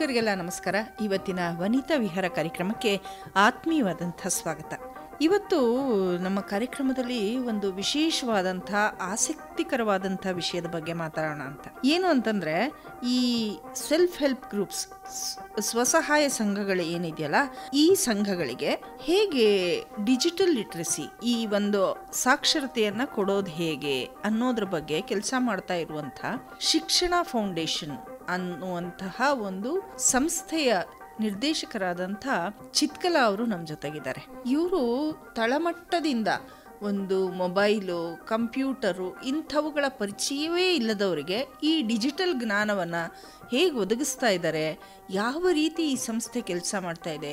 ಕೇಳುಗರಿಗೆಲ್ಲ ನಮಸ್ಕಾರ. ಇವತ್ತಿನ ವನಿತಾ ವಿಹಾರ ಕಾರ್ಯಕ್ರಮಕ್ಕೆ ಆತ್ಮೀಯವಾದಂಥ ಸ್ವಾಗತ. ಇವತ್ತು ನಮ್ಮ ಕಾರ್ಯಕ್ರಮದಲ್ಲಿ ಒಂದು ವಿಶೇಷವಾದಂಥ ಆಸಕ್ತಿಕರವಾದಂಥ ವಿಷಯದ ಬಗ್ಗೆ ಮಾತಾಡೋಣ ಅಂತ. ಏನು ಅಂತಂದರೆ, ಈ ಸೆಲ್ಫ್ ಹೆಲ್ಪ್ ಗ್ರೂಪ್ಸ್, ಸ್ವಸಹಾಯ ಸಂಘಗಳು ಏನಿದೆಯಲ್ಲ, ಈ ಸಂಘಗಳಿಗೆ ಹೇಗೆ ಡಿಜಿಟಲ್ ಲಿಟ್ರಸಿ, ಈ ಒಂದು ಸಾಕ್ಷರತೆಯನ್ನು ಕೊಡೋದು ಹೇಗೆ ಅನ್ನೋದ್ರ ಬಗ್ಗೆ ಕೆಲಸ ಮಾಡ್ತಾ ಇರುವಂಥ ಶಿಕ್ಷಣ ಫೌಂಡೇಶನ್ ಅನ್ನುವಂತಹ ಒಂದು ಸಂಸ್ಥೆಯ ನಿರ್ದೇಶಕರಾದಂಥ ಚಿತ್ಕಲಾ ಅವರು ನಮ್ಮ ಜೊತೆಗಿದ್ದಾರೆ. ಇವರು ತಳಮಟ್ಟದಿಂದ ಒಂದು ಮೊಬೈಲು, ಕಂಪ್ಯೂಟರು ಇಂಥವುಗಳ ಪರಿಚಯವೇ ಇಲ್ಲದವರಿಗೆ ಈ ಡಿಜಿಟಲ್ ಜ್ಞಾನವನ್ನು ಹೇಗೆ ಒದಗಿಸ್ತಾ ಇದ್ದಾರೆ, ಯಾವ ರೀತಿ ಈ ಸಂಸ್ಥೆ ಕೆಲಸ ಮಾಡ್ತಾ ಇದೆ,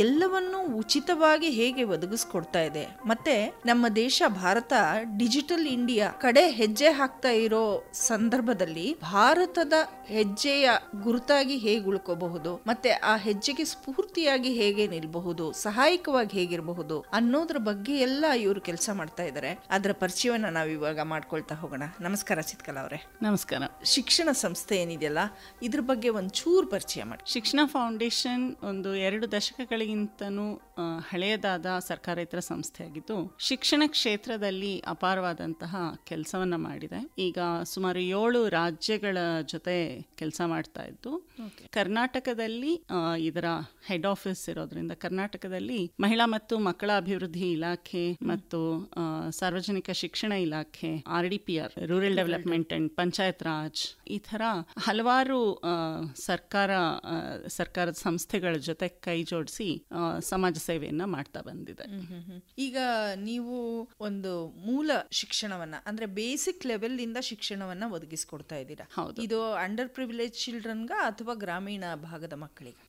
ಎಲ್ಲವನ್ನೂ ಉಚಿತವಾಗಿ ಹೇಗೆ ಒದಗಿಸ್ಕೊಡ್ತಾ ಇದೆ, ಮತ್ತು ನಮ್ಮ ದೇಶ ಭಾರತ ಡಿಜಿಟಲ್ ಇಂಡಿಯಾ ಕಡೆ ಹೆಜ್ಜೆ ಹಾಕ್ತಾ ಇರೋ ಸಂದರ್ಭದಲ್ಲಿ ಭಾರತದ ಹೆಜ್ಜೆಯ ಗುರುತಾಗಿ ಹೇಗೆ ಉಳ್ಕೋಬಹುದು, ಮತ್ತೆ ಆ ಹೆಜ್ಜೆಗೆ ಸ್ಫೂರ್ತಿಯಾಗಿ ಹೇಗೆ ನಿಲ್ಬಹುದು, ಸಹಾಯಕವಾಗಿ ಹೇಗಿರಬಹುದು ಅನ್ನೋದ್ರ ಬಗ್ಗೆ ಎಲ್ಲ ಇವರು ಕೆಲಸ ಮಾಡ್ತಾ ಇದ್ದಾರೆ. ಅದರ ಪರಿಚಯವನ್ನ ನಾವು ಇವಾಗ ಮಾಡ್ಕೊಳ್ತಾ ಹೋಗೋಣ. ನಮಸ್ಕಾರ ಚಿತ್ಕಲಾ ಅವರೇ. ನಮಸ್ಕಾರ. ಶಿಕ್ಷಣ ಸಂಸ್ಥೆ ಏನಿದೆಯಲ್ಲ, ಇದ್ರ ಬಗ್ಗೆ ಒಂದು ಚೂರು ಪರಿಚಯ ಮಾಡಿ. ಶಿಕ್ಷಣ ಫೌಂಡೇಶನ್ ಒಂದು 2 ದಶಕಗಳಿಗಿಂತನೂ ಹಳೆಯದಾದ ಸರ್ಕಾರೇತರ ಸಂಸ್ಥೆಯಾಗಿದ್ದು, ಶಿಕ್ಷಣ ಕ್ಷೇತ್ರದಲ್ಲಿ ಅಪಾರವಾದಂತಹ ಕೆಲಸವನ್ನ ಮಾಡಿದೆ. ಈಗ ಸುಮಾರು 7 ರಾಜ್ಯಗಳ ಜೊತೆ ಕೆಲಸ ಮಾಡ್ತಾ ಇದ್ದು, ಕರ್ನಾಟಕದಲ್ಲಿ ಇದರ ಹೆಡ್ ಆಫೀಸ್ ಇರೋದ್ರಿಂದ ಕರ್ನಾಟಕದಲ್ಲಿ ಮಹಿಳಾ ಮತ್ತು ಮಕ್ಕಳ ಅಭಿವೃದ್ಧಿ ಇಲಾಖೆ ಮತ್ತು ಸಾರ್ವಜನಿಕ ಶಿಕ್ಷಣ ಇಲಾಖೆ, RDPR, rural development and panchayat Raj, ಈ ಥರ ಹಲವಾರು ಸರ್ಕಾರದ ಸಂಸ್ಥೆಗಳ ಜೊತೆ ಕೈ ಜೋಡಿಸಿ ಸಮಾಜ ಸೇವೆಯನ್ನ ಮಾಡ್ತಾ ಬಂದಿದೆ. ಈಗ ನೀವು ಒಂದು ಮೂಲ ಶಿಕ್ಷಣವನ್ನ, ಅಂದ್ರೆ ಬೇಸಿಕ್ ಲೆವೆಲ್ ಇಂದ ಶಿಕ್ಷಣವನ್ನ ಒದಗಿಸ್ಕೊಡ್ತಾ ಇದ್ದೀರಾ. ಇದು ಅಂಡರ್ ಪ್ರಿವಿಲೇಜ್ ಚಿಲ್ಡ್ರನ್ಗ ಅಥವಾ ಗ್ರಾಮೀಣ ಭಾಗದ ಮಕ್ಕಳಿಗೆ?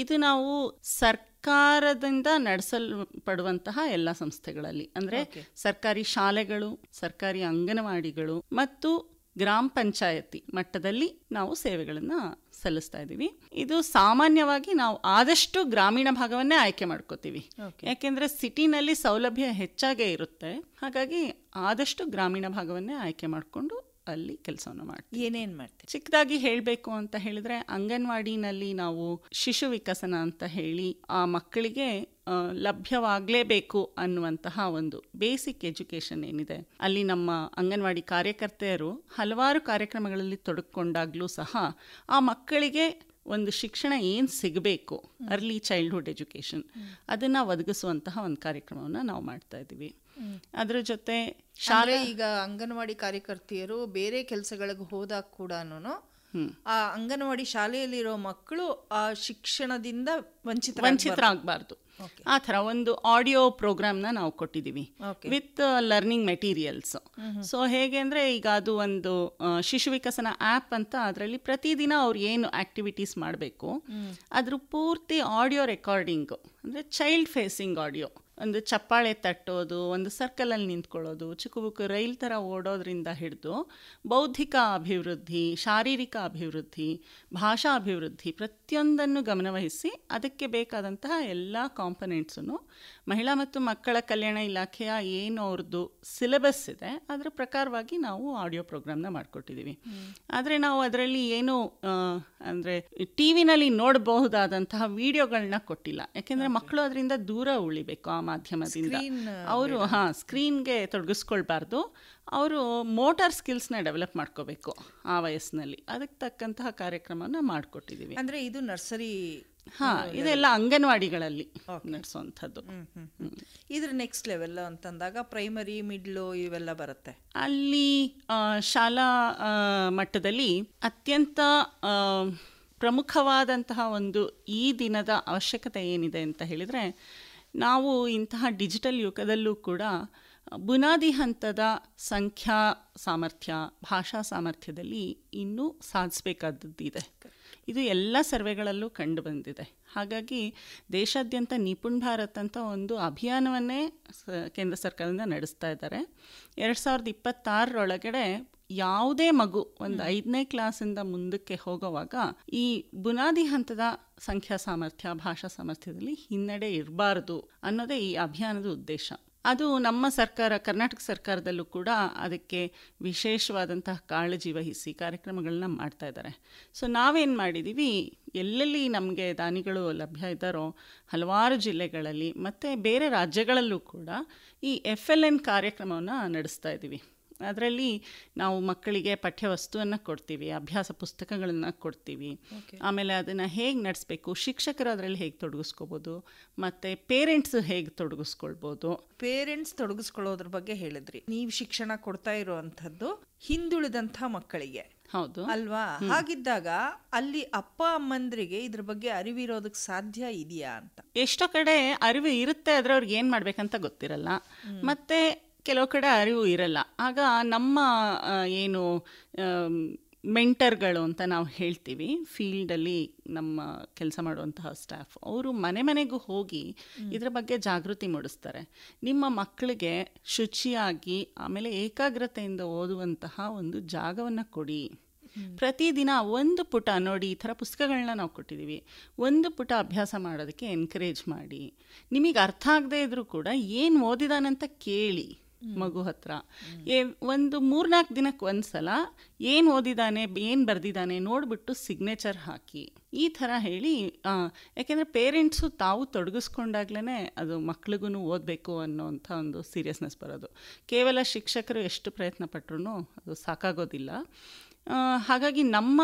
ಇದು ನಾವು ಸರ್ಕಾರದಿಂದ ನಡೆಸಲ್ಪಡುವಂತಹ ಎಲ್ಲ ಸಂಸ್ಥೆಗಳಲ್ಲಿ, ಅಂದ್ರೆ ಸರ್ಕಾರಿ ಶಾಲೆಗಳು, ಸರ್ಕಾರಿ ಅಂಗನವಾಡಿಗಳು ಮತ್ತು ಗ್ರಾಮ ಪಂಚಾಯತಿ ಮಟ್ಟದಲ್ಲಿ ನಾವು ಸೇವೆಗಳನ್ನ ಸಲ್ಲಿಸ್ತಾ ಇದ್ದೀವಿ. ಇದು ಸಾಮಾನ್ಯವಾಗಿ ನಾವು ಆದಷ್ಟು ಗ್ರಾಮೀಣ ಭಾಗವನ್ನೇ ಆಯ್ಕೆ ಮಾಡ್ಕೋತೀವಿ. ಯಾಕೆಂದ್ರೆ ಸಿಟಿನಲ್ಲಿ ಸೌಲಭ್ಯ ಹೆಚ್ಚಾಗೇ ಇರುತ್ತೆ. ಹಾಗಾಗಿ ಆದಷ್ಟು ಗ್ರಾಮೀಣ ಭಾಗವನ್ನೇ ಆಯ್ಕೆ ಮಾಡಿಕೊಂಡು ಅಲ್ಲಿ ಕೆಲಸವನ್ನು ಮಾಡ್ತೀವಿ. ಏನೇನ್ ಮಾಡ್ತೀವಿ? ಚಿಕ್ಕದಾಗಿ ಹೇಳಬೇಕು ಅಂತ ಹೇಳಿದ್ರೆ, ಅಂಗನವಾಡಿನಲ್ಲಿ ನಾವು ಶಿಶು ವಿಕಸನ ಅಂತ ಹೇಳಿ ಆ ಮಕ್ಕಳಿಗೆ ಲಭ್ಯವಾಗಲೇಬೇಕು ಅನ್ನುವಂತಹ ಒಂದು ಬೇಸಿಕ್ ಎಜುಕೇಶನ್ ಏನಿದೆ, ಅಲ್ಲಿ ನಮ್ಮ ಅಂಗನವಾಡಿ ಕಾರ್ಯಕರ್ತೆಯರು ಹಲವಾರು ಕಾರ್ಯಕ್ರಮಗಳಲ್ಲಿ ತೊಡಗಿಕೊಂಡಾಗ್ಲೂ ಸಹ ಆ ಮಕ್ಕಳಿಗೆ ಒಂದು ಶಿಕ್ಷಣ ಏನು ಸಿಗಬೇಕು, ಅರ್ಲಿ ಚೈಲ್ಡ್ಹುಡ್ ಎಜುಕೇಶನ್, ಅದನ್ನು ಒದಗಿಸುವಂತಹ ಒಂದು ಕಾರ್ಯಕ್ರಮವನ್ನು ನಾವು ಮಾಡ್ತಾ ಇದ್ದೀವಿ. ಅದರ ಜೊತೆ ಶಾಲೆ, ಈಗ ಅಂಗನವಾಡಿ ಕಾರ್ಯಕರ್ತೆಯರು ಬೇರೆ ಕೆಲಸಗಳಿಗೆ ಹೋದಾಗ ಕೂಡ ಆ ಅಂಗನವಾಡಿ ಶಾಲೆಯಲ್ಲಿರೋ ಮಕ್ಕಳು ಆ ಶಿಕ್ಷಣದಿಂದ ವಂಚಿತರಾಗಬಾರ್ದು. ಆ ಥರ ಒಂದು ಆಡಿಯೋ ಪ್ರೋಗ್ರಾಮ್ನ ನಾವು ಕೊಟ್ಟಿದ್ದೀವಿ ವಿತ್ ಲರ್ನಿಂಗ್ ಮೆಟೀರಿಯಲ್ಸ್. ಸೊ ಹೇಗೆ ಅಂದರೆ, ಈಗ ಅದು ಒಂದು ಶಿಶು ವಿಕಸನ ಆ್ಯಪ್ ಅಂತ, ಅದರಲ್ಲಿ ಪ್ರತಿದಿನ ಅವ್ರು ಏನು ಆಕ್ಟಿವಿಟೀಸ್ ಮಾಡಬೇಕು ಅದ್ರ ಪೂರ್ತಿ ಆಡಿಯೋ ರೆಕಾರ್ಡಿಂಗು, ಅಂದರೆ ಚೈಲ್ಡ್ ಫೇಸಿಂಗ್ ಆಡಿಯೋ. ಒಂದು ಚಪ್ಪಾಳೆ ತಟ್ಟೋದು, ಒಂದು ಸರ್ಕಲಲ್ಲಿ ನಿಂತ್ಕೊಳ್ಳೋದು, ಚಿಕ್ಕಬುಕ್ಕು ರೈಲ್ ಥರ ಓಡೋದ್ರಿಂದ ಹಿಡಿದು ಬೌದ್ಧಿಕ ಅಭಿವೃದ್ಧಿ, ಶಾರೀರಿಕ ಅಭಿವೃದ್ಧಿ, ಭಾಷಾ ಅಭಿವೃದ್ಧಿ ಪ್ರತಿಯೊಂದನ್ನು ಗಮನವಹಿಸಿ ಅದಕ್ಕೆ ಬೇಕಾದಂತಹ ಎಲ್ಲ ಕಾಂಪೊನೆಂಟ್ಸನ್ನು ಮಹಿಳಾ ಮತ್ತು ಮಕ್ಕಳ ಕಲ್ಯಾಣ ಇಲಾಖೆಯ ಏನು ಅವ್ರದ್ದು ಸಿಲೆಬಸ್ ಇದೆ ಅದರ ಪ್ರಕಾರವಾಗಿ ನಾವು ಆಡಿಯೋ ಪ್ರೋಗ್ರಾಮ್ನ ಮಾಡಿಕೊಟ್ಟಿದ್ದೀವಿ. ಆದರೆ ನಾವು ಅದರಲ್ಲಿ ಏನು ಅಂದರೆ ಟಿವಿನಲ್ಲಿ ನೋಡಬಹುದಾದಂತಹ ವಿಡಿಯೋಗಳನ್ನ ಕೊಟ್ಟಿಲ್ಲ. ಯಾಕೆಂದರೆ ಮಕ್ಕಳು ಅದರಿಂದ ದೂರ ಉಳಿಬೇಕು ಆ ಮಾಧ್ಯಮದಿಂದ. ಅವರು ಸ್ಕ್ರೀನ್ಗೆ ತೊಡಗಿಸ್ಕೊಳ್ಬಾರ್ದು. ಅವರು ಮೋಟಾರ್ ಸ್ಕಿಲ್ಸ್ನ ಡೆವಲಪ್ ಮಾಡ್ಕೋಬೇಕು ಆ ವಯಸ್ಸಿನಲ್ಲಿ. ಅದಕ್ಕೆ ತಕ್ಕಂತಹ ಕಾರ್ಯಕ್ರಮನ ಮಾಡಿಕೊಟ್ಟಿದ್ದೀವಿ. ಅಂದರೆ ಇದು ನರ್ಸರಿ, ಇದೆಲ್ಲ ಅಂಗನವಾಡಿಗಳಲ್ಲಿ ನಡೆಸುವಂಥದ್ದು. ಇದ್ರ ನೆಕ್ಸ್ಟ್ ಲೆವೆಲ್ ಅಂತಂದಾಗ ಪ್ರೈಮರಿ, ಮಿಡ್ಲು ಇವೆಲ್ಲ ಬರುತ್ತೆ. ಅಲ್ಲಿ ಶಾಲಾ ಮಟ್ಟದಲ್ಲಿ ಅತ್ಯಂತ ಪ್ರಮುಖವಾದಂತಹ ಒಂದು ಈ ದಿನದ ಅವಶ್ಯಕತೆ ಏನಿದೆ ಅಂತ ಹೇಳಿದರೆ, ನಾವು ಇಂತಹ ಡಿಜಿಟಲ್ ಯುಗದಲ್ಲೂ ಕೂಡ ಬುನಾದಿ ಹಂತದ ಸಂಖ್ಯಾ ಸಾಮರ್ಥ್ಯ, ಭಾಷಾ ಸಾಮರ್ಥ್ಯದಲ್ಲಿ ಇನ್ನೂ ಸಾಧಿಸಬೇಕಾದದ್ದಿದೆ. ಇದು ಎಲ್ಲ ಸರ್ವೆಗಳಲ್ಲೂ ಕಂಡು ಬಂದಿದೆ. ಹಾಗಾಗಿ ದೇಶಾದ್ಯಂತ ನಿಪುಣ್ ಭಾರತ್ ಅಂತ ಒಂದು ಅಭಿಯಾನವನ್ನೇ ಕೇಂದ್ರ ಸರ್ಕಾರದಿಂದ ನಡೆಸ್ತಾ ಇದ್ದಾರೆ. 2026 ಯಾವುದೇ ಮಗು ಒಂದು 5ನೇ ಕ್ಲಾಸಿಂದ ಮುಂದಕ್ಕೆ ಹೋಗುವಾಗ ಈ ಬುನಾದಿ ಹಂತದ ಸಂಖ್ಯಾ ಸಾಮರ್ಥ್ಯ, ಭಾಷಾ ಸಾಮರ್ಥ್ಯದಲ್ಲಿ ಹಿನ್ನಡೆ ಇರಬಾರ್ದು ಅನ್ನೋದೇ ಈ ಅಭಿಯಾನದ ಉದ್ದೇಶ. ಅದು ನಮ್ಮ ಸರ್ಕಾರ, ಕರ್ನಾಟಕ ಸರ್ಕಾರದಲ್ಲೂ ಕೂಡ ಅದಕ್ಕೆ ವಿಶೇಷವಾದಂತಹ ಕಾಳಜಿ ವಹಿಸಿ ಕಾರ್ಯಕ್ರಮಗಳನ್ನ ಮಾಡ್ತಾ ಇದ್ದಾರೆ. ಸೊ ನಾವೇನು ಮಾಡಿದ್ದೀವಿ, ಎಲ್ಲೆಲ್ಲಿ ನಮಗೆ ದಾನಿಗಳು ಲಭ್ಯ ಇದ್ದಾರೋ ಹಲವಾರು ಜಿಲ್ಲೆಗಳಲ್ಲಿ ಮತ್ತು ಬೇರೆ ರಾಜ್ಯಗಳಲ್ಲೂ ಕೂಡ ಈ FLN ಕಾರ್ಯಕ್ರಮವನ್ನು ನಡೆಸ್ತಾ ಇದ್ದೀವಿ. ಅದರಲ್ಲಿ ನಾವು ಮಕ್ಕಳಿಗೆ ಪಠ್ಯವಸ್ತುವನ್ನು ಕೊಡ್ತೀವಿ, ಅಭ್ಯಾಸ ಪುಸ್ತಕಗಳನ್ನು ಕೊಡ್ತೀವಿ. ಆಮೇಲೆ ಅದನ್ನು ಹೇಗೆ ನಡೆಸಬೇಕು, ಶಿಕ್ಷಕರು ಅದರಲ್ಲಿ ಹೇಗೆ ತೊಡಗಿಸ್ಕೋಬೋದು, ಮತ್ತು ಪೇರೆಂಟ್ಸ್ ಹೇಗೆ ತೊಡಗಿಸ್ಕೊಳ್ಬೋದು. ಪೇರೆಂಟ್ಸ್ ತೊಡಗಿಸ್ಕೊಳ್ಳೋದ್ರ ಬಗ್ಗೆ ಹೇಳಿದ್ರಿ. ನೀವು ಶಿಕ್ಷಣ ಕೊಡ್ತಾ ಇರುವಂಥದ್ದು ಹಿಂದುಳಿದಂಥ ಮಕ್ಕಳಿಗೆ, ಹೌದು ಅಲ್ವಾ? ಹಾಗಿದ್ದಾಗ ಅಲ್ಲಿ ಅಪ್ಪ ಅಮ್ಮಂದ್ರಿಗೆ ಇದ್ರ ಬಗ್ಗೆ ಅರಿವಿರೋದಕ್ಕೆ ಸಾಧ್ಯ ಇದೆಯಾ ಅಂತ? ಎಷ್ಟೋ ಕಡೆ ಅರಿವು ಇರುತ್ತೆ, ಆದರೆ ಅವ್ರಿಗೆ ಏನು ಮಾಡಬೇಕಂತ ಗೊತ್ತಿರಲ್ಲ. ಮತ್ತು ಕೆಲವು ಕಡೆ ಅರಿವು ಇರಲ್ಲ. ಆಗ ನಮ್ಮ ಏನು ಮೆಂಟರ್ಗಳು ಅಂತ ನಾವು ಹೇಳ್ತೀವಿ, ಫೀಲ್ಡಲ್ಲಿ ನಮ್ಮ ಕೆಲಸ ಮಾಡುವಂತಹ ಸ್ಟಾಫ್, ಅವರು ಮನೆ ಮನೆಗೂ ಹೋಗಿ ಇದರ ಬಗ್ಗೆ ಜಾಗೃತಿ ಮೂಡಿಸ್ತಾರೆ. ನಿಮ್ಮ ಮಕ್ಕಳಿಗೆ ಶುಚಿಯಾಗಿ ಆಮೇಲೆ ಏಕಾಗ್ರತೆಯಿಂದ ಓದುವಂತಹ ಒಂದು ಜಾಗವನ್ನು ಕೊಡಿ. ಪ್ರತಿದಿನ ಒಂದು ಪುಟ ನೋಡಿ, ಈ ಥರ ಪುಸ್ತಕಗಳನ್ನ ನಾವು ಕೊಟ್ಟಿದ್ದೀವಿ, ಒಂದು ಪುಟ ಅಭ್ಯಾಸ ಮಾಡೋದಕ್ಕೆ ಎನ್ಕರೇಜ್ ಮಾಡಿ. ನಿಮಗೆ ಅರ್ಥ ಆಗದೆ ಇದ್ರೂ ಕೂಡ ಏನು ಓದಿದಾನಂತ ಕೇಳಿ ಮಗು ಹತ್ರ. ಒಂದು 3-4 ದಿನಕ್ಕೆ ಒಂದ್ಸಲ ಏನು ಓದಿದ್ದಾನೆ, ಏನು ಬರೆದಿದ್ದಾನೆ ನೋಡಿಬಿಟ್ಟು ಸಿಗ್ನೇಚರ್ ಹಾಕಿ, ಈ ಥರ ಹೇಳಿ. ಯಾಕೆಂದರೆ ಪೇರೆಂಟ್ಸು ತಾವು ತೊಡಗಿಸ್ಕೊಂಡಾಗ್ಲೇ ಅದು ಮಕ್ಳಿಗೂ ಓದಬೇಕು ಅನ್ನೋಂಥ ಒಂದು ಸೀರಿಯಸ್ನೆಸ್ ಬರೋದು. ಕೇವಲ ಶಿಕ್ಷಕರು ಎಷ್ಟು ಪ್ರಯತ್ನ ಪಟ್ಟರೂ ಅದು ಸಾಕಾಗೋದಿಲ್ಲ. ಹಾಗಾಗಿ ನಮ್ಮ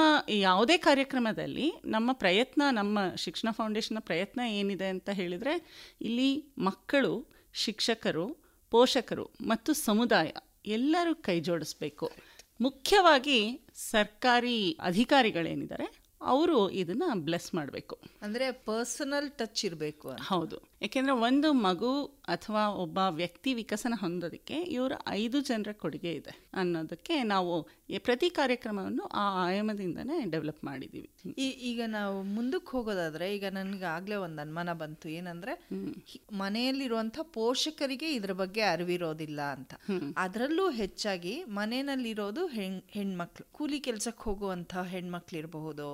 ಯಾವುದೇ ಕಾರ್ಯಕ್ರಮದಲ್ಲಿ ನಮ್ಮ ಪ್ರಯತ್ನ, ನಮ್ಮ ಶಿಕ್ಷಣ ಫೌಂಡೇಶನ್ನ ಪ್ರಯತ್ನ ಏನಿದೆ ಅಂತ ಹೇಳಿದರೆ, ಇಲ್ಲಿ ಮಕ್ಕಳು, ಶಿಕ್ಷಕರು, ಪೋಷಕರು ಮತ್ತು ಸಮುದಾಯ ಎಲ್ಲರೂ ಕೈ ಜೋಡಿಸ್ಬೇಕು. ಮುಖ್ಯವಾಗಿ ಸರ್ಕಾರಿ ಅಧಿಕಾರಿಗಳೇನಿದ್ದಾರೆ ಅವರು ಇದನ್ನು ಬ್ಲೆಸ್ ಮಾಡಬೇಕು. ಅಂದರೆ ಪರ್ಸನಲ್ ಟಚ್ ಇರಬೇಕು. ಹೌದು, ಏಕೆಂದರೆ ಒಂದು ಮಗು ಅಥವಾ ಒಬ್ಬ ವ್ಯಕ್ತಿ ವಿಕಸನ ಹೊಂದೋದಕ್ಕೆ ಇವರ 5 ಜನರ ಕೊಡುಗೆ ಇದೆ ಅನ್ನೋದಕ್ಕೆ ನಾವು ಪ್ರತಿ ಕಾರ್ಯಕ್ರಮವನ್ನು ಆ ಆಯಾಮದಿಂದನೇ ಡೆವಲಪ್ ಮಾಡಿದ್ದೀವಿ. ಈಗ ನಾವು ಮುಂದಕ್ಕೆ ಹೋಗೋದಾದ್ರೆ, ಈಗ ನನಗೆ ಆಗಲೇ ಒಂದು ಅನುಮಾನ ಬಂತು. ಏನಂದ್ರೆ, ಮನೆಯಲ್ಲಿರುವಂಥ ಪೋಷಕರಿಗೆ ಇದ್ರ ಬಗ್ಗೆ ಅರಿವಿರೋದಿಲ್ಲ ಅಂತ. ಅದರಲ್ಲೂ ಹೆಚ್ಚಾಗಿ ಮನೆಯಲ್ಲಿರೋದು ಹೆಣ್ಮಕ್ಳು, ಕೂಲಿ ಕೆಲ್ಸಕ್ಕೆ ಹೋಗುವಂಥ ಹೆಣ್ಮಕ್ಳು ಇರಬಹುದು,